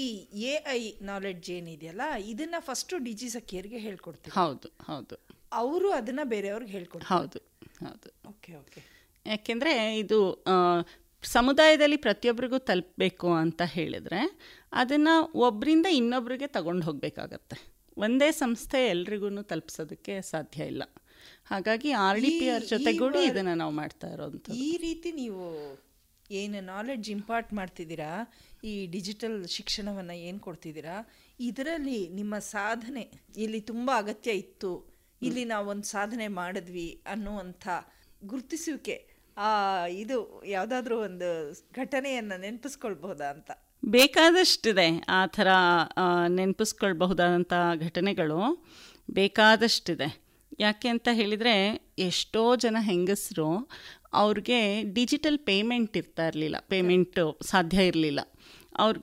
AI ನಾಲೆಡ್ಜ್ ಏನಿದೆಯಲ್ಲ ಇದನ್ನ ಫಸ್ಟ್ ಡಿಜಿ ಸಖಿಯರಿಗೆ ಹೇಳ್ಕೊಡ್ತೀವಿ. ಹೌದು ಹೌದು. ಅವರು ಅದನ್ನ ಬೇರೆಯವ್ರಿಗೆ ಹೇಳ್ಕೊಡ್ತಾರೆ. ಹೌದು ಹೌದು. Okay okay. ಯಾಕೆಂದರೆ ಇದು ಸಮುದಾಯದಲ್ಲಿ ಪ್ರತಿಯೊಬ್ಬರಿಗೂ ತಲುಪಬೇಕು ಅಂತ ಹೇಳಿದರೆ ಅದನ್ನು ಒಬ್ಬರಿಂದ ಇನ್ನೊಬ್ಬರಿಗೆ ತಗೊಂಡು ಹೋಗಬೇಕಾಗತ್ತೆ. ಒಂದೇ ಸಂಸ್ಥೆ ಎಲ್ರಿಗೂ ತಲುಪಿಸೋದಕ್ಕೆ ಸಾಧ್ಯ ಇಲ್ಲ. ಹಾಗಾಗಿ RDPR ಜೊತೆಗೂಡಿ ಇದನ್ನು ನಾವು ಮಾಡ್ತಾ ಇರೋದು. ಈ ರೀತಿ ನೀವು ಏನು ನಾಲೆಡ್ಜ್ ಇಂಪಾರ್ಟ್ ಮಾಡ್ತಿದ್ದೀರಾ, ಈ ಡಿಜಿಟಲ್ ಶಿಕ್ಷಣವನ್ನು ಏನು ಕೊಡ್ತಿದ್ದೀರಾ, ಇದರಲ್ಲಿ ನಿಮ್ಮ ಸಾಧನೆ ಇಲ್ಲಿ ತುಂಬ ಅಗತ್ಯ ಇತ್ತು, ಇಲ್ಲಿ ನಾವೊಂದು ಸಾಧನೆ ಮಾಡಿದ್ವಿ ಅನ್ನುವಂಥ ಗುರುತಿಸುವಿಕೆ, ಇದು ಯಾವುದಾದ್ರೂ ಒಂದು ಘಟನೆಯನ್ನು ನೆನಪಿಸ್ಕೊಳ್ಬಹುದಾ ಅಂತ? ಬೇಕಾದಷ್ಟಿದೆ ಆ ಥರ ನೆನಪಿಸ್ಕೊಳ್ಬಹುದಾದಂಥ ಘಟನೆಗಳು ಬೇಕಾದಷ್ಟಿದೆ. ಯಾಕೆ ಅಂತ ಹೇಳಿದರೆ ಎಷ್ಟೋ ಜನ ಹೆಂಗಸರು ಅವ್ರಿಗೆ ಡಿಜಿಟಲ್ ಪೇಮೆಂಟ್ ಇರ್ತಾ ಇರಲಿಲ್ಲ, ಪೇಮೆಂಟು ಸಾಧ್ಯ ಇರಲಿಲ್ಲ. ಅವ್ರು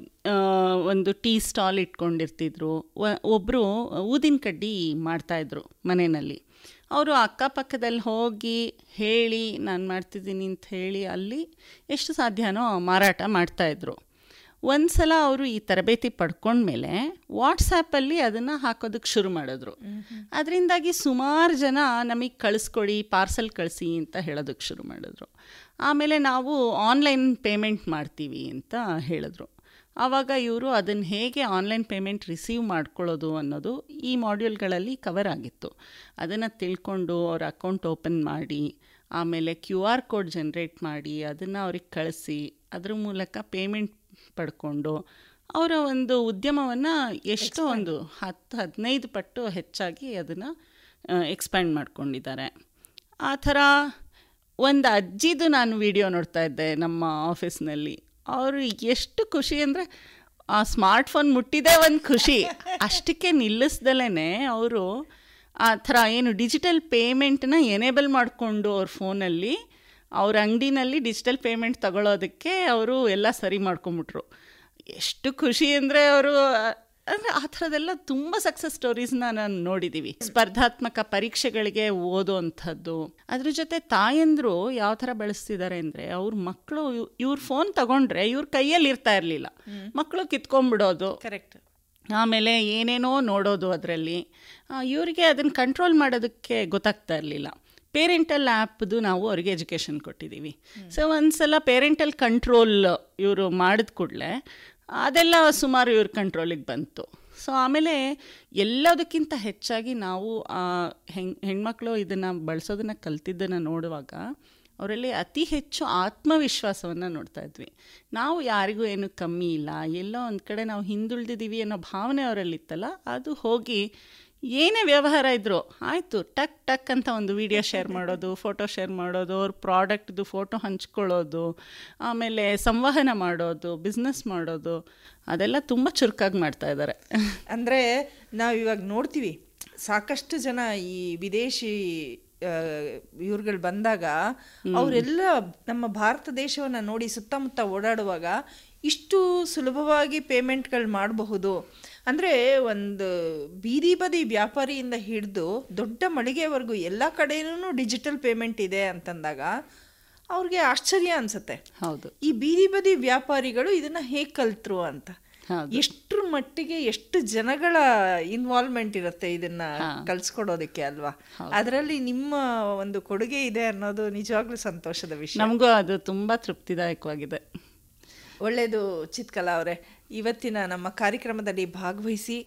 ಒಂದು ಟೀ ಸ್ಟಾಲ್ ಇಟ್ಕೊಂಡಿರ್ತಿದ್ರು, ಒಬ್ಬರು ಊದಿನ ಕಡ್ಡಿ ಮಾಡ್ತಾಯಿದ್ರು ಮನೆಯಲ್ಲಿ. ಅವರು ಅಕ್ಕಪಕ್ಕದಲ್ಲಿ ಹೋಗಿ ಹೇಳಿ ನಾನು ಮಾಡ್ತಿದ್ದೀನಿ ಅಂತ ಹೇಳಿ ಅಲ್ಲಿ ಎಷ್ಟು ಸಾಧ್ಯನೋ ಮಾರಾಟ ಮಾಡ್ತಾಯಿದ್ರು. ಒಂದು ಸಲ ಅವರು ಈ ತರಬೇತಿ ಪಡ್ಕೊಂಡ್ಮೇಲೆ ವಾಟ್ಸಪ್ಪಲ್ಲಿ ಅದನ್ನು ಹಾಕೋದಕ್ಕೆ ಶುರು ಮಾಡಿದ್ರು. ಅದರಿಂದಾಗಿ ಸುಮಾರು ಜನ ನಮಗೆ ಕಳಿಸ್ಕೊಡಿ, ಪಾರ್ಸಲ್ ಕಳಿಸಿ ಅಂತ ಹೇಳೋದಕ್ಕೆ ಶುರು ಮಾಡಿದ್ರು. ಆಮೇಲೆ ನಾವು ಆನ್ಲೈನ್ ಪೇಮೆಂಟ್ ಮಾಡ್ತೀವಿ ಅಂತ ಹೇಳಿದ್ರು. ಆವಾಗ ಇವರು ಅದನ್ನು ಹೇಗೆ ಆನ್ಲೈನ್ ಪೇಮೆಂಟ್ ರಿಸೀವ್ ಮಾಡ್ಕೊಳ್ಳೋದು ಅನ್ನೋದು ಈ ಮಾಡ್ಯೂಲ್ಗಳಲ್ಲಿ ಕವರ್ ಆಗಿತ್ತು. ಅದನ್ನು ತಿಳ್ಕೊಂಡು ಅವ್ರ ಅಕೌಂಟ್ ಓಪನ್ ಮಾಡಿ, ಆಮೇಲೆ QR ಕೋಡ್ ಜನ್ರೇಟ್ ಮಾಡಿ ಅದನ್ನು ಅವ್ರಿಗೆ ಕಳಿಸಿ ಅದ್ರ ಮೂಲಕ ಪೇಮೆಂಟ್ ಪಡ್ಕೊಂಡು ಅವರ ಒಂದು ಉದ್ಯಮವನ್ನು ಎಷ್ಟೋ ಒಂದು 10-15 ಪಟ್ಟು ಹೆಚ್ಚಾಗಿ ಅದನ್ನು ಎಕ್ಸ್ಪ್ಯಾಂಡ್ ಮಾಡ್ಕೊಂಡಿದ್ದಾರೆ. ಆ ಥರ ಒಂದು ಅಜ್ಜಿದು ನಾನು ವಿಡಿಯೋ ನೋಡ್ತಾ ಇದ್ದೆ ನಮ್ಮ ಆಫೀಸ್ನಲ್ಲಿ. ಅವರು ಎಷ್ಟು ಖುಷಿ ಅಂದರೆ ಆ ಸ್ಮಾರ್ಟ್ಫೋನ್ ಮುಟ್ಟಿದೆ ಒಂದು ಖುಷಿ, ಅಷ್ಟಕ್ಕೆ ನಿಲ್ಲಿಸ್ದಲೇ ಅವರು ಆ ಥರ ಏನು ಡಿಜಿಟಲ್ ಪೇಮೆಂಟನ್ನ ಎನೇಬಲ್ ಮಾಡಿಕೊಂಡು ಅವ್ರ ಫೋನಲ್ಲಿ ಅವ್ರ ಅಂಗಡಿನಲ್ಲಿ ಡಿಜಿಟಲ್ ಪೇಮೆಂಟ್ ತಗೊಳ್ಳೋದಕ್ಕೆ ಅವರು ಎಲ್ಲ ಸರಿ ಮಾಡ್ಕೊಂಬಿಟ್ರು. ಎಷ್ಟು ಖುಷಿ ಅಂದರೆ ಅವರು ಅಂದರೆ ಆ ಥರದ್ದೆಲ್ಲ ತುಂಬ ಸಕ್ಸಸ್ ಸ್ಟೋರೀಸ್ನ ನಾನು ನೋಡಿದ್ದೀವಿ. ಸ್ಪರ್ಧಾತ್ಮಕ ಪರೀಕ್ಷೆಗಳಿಗೆ ಓದೋವಂಥದ್ದು. ಅದ್ರ ಜೊತೆ ತಾಯಂದರು ಯಾವ ಥರ ಬೆಳೆಸ್ತಿದ್ದಾರೆ ಅಂದರೆ ಅವ್ರ ಮಕ್ಕಳು ಇವ್ರ ಫೋನ್ ತಗೊಂಡ್ರೆ ಇವ್ರ ಕೈಯಲ್ಲಿ ಇರ್ತಾ ಇರಲಿಲ್ಲ, ಮಕ್ಕಳು ಕಿತ್ಕೊಂಡ್ಬಿಡೋದು. ಕರೆಕ್ಟ್. ಆಮೇಲೆ ಏನೇನೋ ನೋಡೋದು ಅದರಲ್ಲಿ. ಇವರಿಗೆ ಅದನ್ನು ಕಂಟ್ರೋಲ್ ಮಾಡೋದಕ್ಕೆ ಗೊತ್ತಾಗ್ತಾ ಇರಲಿಲ್ಲ. ಪೇರೆಂಟಲ್ ಆ್ಯಪ್ದು ನಾವು ಅವ್ರಿಗೆ ಎಜುಕೇಷನ್ ಕೊಟ್ಟಿದ್ದೀವಿ. ಸೊ ಒಂದು ಸಲ ಪೇರೆಂಟಲ್ ಕಂಟ್ರೋಲ್ ಇವರು ಮಾಡಿದ ಕೂಡಲೇ ಅದೆಲ್ಲ ಸುಮಾರು ಇವ್ರ ಕಂಟ್ರೋಲಿಗೆ ಬಂತು. ಸೊ ಆಮೇಲೆ ಎಲ್ಲದಕ್ಕಿಂತ ಹೆಚ್ಚಾಗಿ ನಾವು ಹೆಣ್ಮಕ್ಳು ಇದನ್ನು ಬಳಸೋದನ್ನು ಕಲ್ತಿದ್ದನ್ನು ನೋಡುವಾಗ ಅವರಲ್ಲಿ ಅತಿ ಹೆಚ್ಚು ಆತ್ಮವಿಶ್ವಾಸವನ್ನು ನೋಡ್ತಾ ಇದ್ವಿ. ನಾವು ಯಾರಿಗೂ ಏನು ಕಮ್ಮಿ ಇಲ್ಲ, ಎಲ್ಲೋ ಒಂದು ಕಡೆ ನಾವು ಹಿಂದುಳಿದಿದ್ದೀವಿ ಅನ್ನೋ ಭಾವನೆ ಅವರಲ್ಲಿತ್ತಲ್ಲ, ಅದು ಹೋಗಿ ಏನೇ ವ್ಯವಹಾರ ಇದ್ದರೂ ಆಯಿತು ಟಕ್ ಟಕ್ ಅಂತ ಒಂದು ವಿಡಿಯೋ ಶೇರ್ ಮಾಡೋದು, ಫೋಟೋ ಶೇರ್ ಮಾಡೋದು, ಅವ್ರ ಪ್ರಾಡಕ್ಟ್ದು ಫೋಟೋ ಹಂಚ್ಕೊಳ್ಳೋದು, ಆಮೇಲೆ ಸಂವಹನ ಮಾಡೋದು, ಬಿಸ್ನೆಸ್ ಮಾಡೋದು, ಅದೆಲ್ಲ ತುಂಬ ಚುರುಕಾಗಿ ಮಾಡ್ತಾ ಇದ್ದಾರೆ. ಅಂದರೆ ನಾವು ಇವಾಗ ನೋಡ್ತೀವಿ ಸಾಕಷ್ಟು ಜನ ಈ ವಿದೇಶಿ ಇವ್ರುಗಳು ಬಂದಾಗ ಅವರೆಲ್ಲ ನಮ್ಮ ಭಾರತ ದೇಶವನ್ನು ನೋಡಿ ಸುತ್ತಮುತ್ತ ಓಡಾಡುವಾಗ ಇಷ್ಟು ಸುಲಭವಾಗಿ ಪೇಮೆಂಟ್ಗಳು ಮಾಡಬಹುದು ಅಂದರೆ ಒಂದು ಬೀದಿ ಬದಿ ವ್ಯಾಪಾರಿಯಿಂದ ಹಿಡಿದು ದೊಡ್ಡ ಮಳಿಗೆವರೆಗೂ ಎಲ್ಲ ಕಡೆಯೂ ಡಿಜಿಟಲ್ ಪೇಮೆಂಟ್ ಇದೆ ಅಂತಂದಾಗ ಅವ್ರಿಗೆ ಆಶ್ಚರ್ಯ ಅನಿಸುತ್ತೆ. ಹೌದು, ಈ ಬೀದಿ ಬದಿ ವ್ಯಾಪಾರಿಗಳು ಇದನ್ನು ಹೇಗೆ ಕಲ್ತರು ಅಂತ. ಎಷ್ಟರ ಮಟ್ಟಿಗೆ ಎಷ್ಟು ಜನಗಳ ಇನ್ವಾಲ್ವ್ಮೆಂಟ್ ಇರುತ್ತೆ ಇದನ್ನ ಕಲ್ಸ್ಕೊಡೋದಕ್ಕೆ ಅಲ್ವಾ. ಅದರಲ್ಲಿ ನಿಮ್ಮ ಒಂದು ಕೊಡುಗೆ ಇದೆ ಅನ್ನೋದು ನಿಜವಾಗ್ಲೂ ಸಂತೋಷದ ವಿಷಯ. ನಮಗೂ ಅದು ತುಂಬ ತೃಪ್ತಿದಾಯಕವಾಗಿದೆ. ಒಳ್ಳೆಯದು ಚಿತ್ಕಲಾ ಅವರೇ, ಇವತ್ತಿನ ನಮ್ಮ ಕಾರ್ಯಕ್ರಮದಲ್ಲಿ ಭಾಗವಹಿಸಿ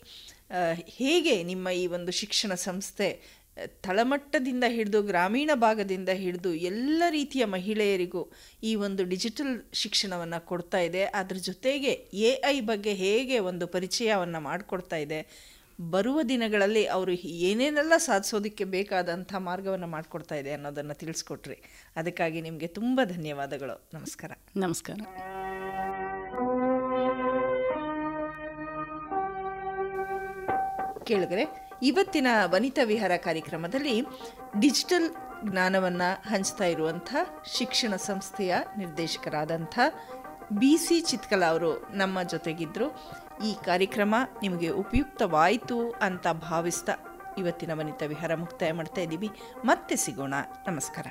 ಹೇಗೆ ನಿಮ್ಮ ಈ ಒಂದು ಶಿಕ್ಷಣ ಸಂಸ್ಥೆ ತಳಮಟ್ಟದಿಂದ ಹಿಡಿದು ಗ್ರಾಮೀಣ ಭಾಗದಿಂದ ಹಿಡಿದು ಎಲ್ಲ ರೀತಿಯ ಮಹಿಳೆಯರಿಗೂ ಈ ಒಂದು ಡಿಜಿಟಲ್ ಶಿಕ್ಷಣವನ್ನು ಕೊಡ್ತಾ ಇದೆ, ಅದ್ರ ಜೊತೆಗೆ AI ಬಗ್ಗೆ ಹೇಗೆ ಒಂದು ಪರಿಚಯವನ್ನು ಮಾಡಿಕೊಡ್ತಾ ಇದೆ, ಬರುವ ದಿನಗಳಲ್ಲಿ ಅವರು ಏನೇನೆಲ್ಲ ಸಾಧಿಸೋದಕ್ಕೆ ಬೇಕಾದಂಥ ಮಾರ್ಗವನ್ನು ಮಾಡಿಕೊಡ್ತಾ ಇದೆ ಅನ್ನೋದನ್ನು ತಿಳಿಸ್ಕೊಟ್ರಿ. ಅದಕ್ಕಾಗಿ ನಿಮಗೆ ತುಂಬ ಧನ್ಯವಾದಗಳು. ನಮಸ್ಕಾರ. ನಮಸ್ಕಾರ. ಕೇಳಿದರೆ ಇವತ್ತಿನ ವನಿತಾ ವಿಹಾರ ಕಾರ್ಯಕ್ರಮದಲ್ಲಿ ಡಿಜಿಟಲ್ ಜ್ಞಾನವನ್ನು ಹಂಚ್ತಾ ಇರುವಂಥ ಶಿಕ್ಷಣ ಸಂಸ್ಥೆಯ ನಿರ್ದೇಶಕರಾದಂಥ BC ಚಿತ್ಕಲಾ ಅವರು ನಮ್ಮ ಜೊತೆಗಿದ್ದರು. ಈ ಕಾರ್ಯಕ್ರಮ ನಿಮಗೆ ಉಪಯುಕ್ತವಾಯಿತು ಅಂತ ಭಾವಿಸ್ತಾ ಇವತ್ತಿನ ವನಿತಾ ವಿಹಾರ ಮುಕ್ತಾಯ ಮಾಡ್ತಾ ಇದ್ದೀವಿ. ಮತ್ತೆ ಸಿಗೋಣ. ನಮಸ್ಕಾರ.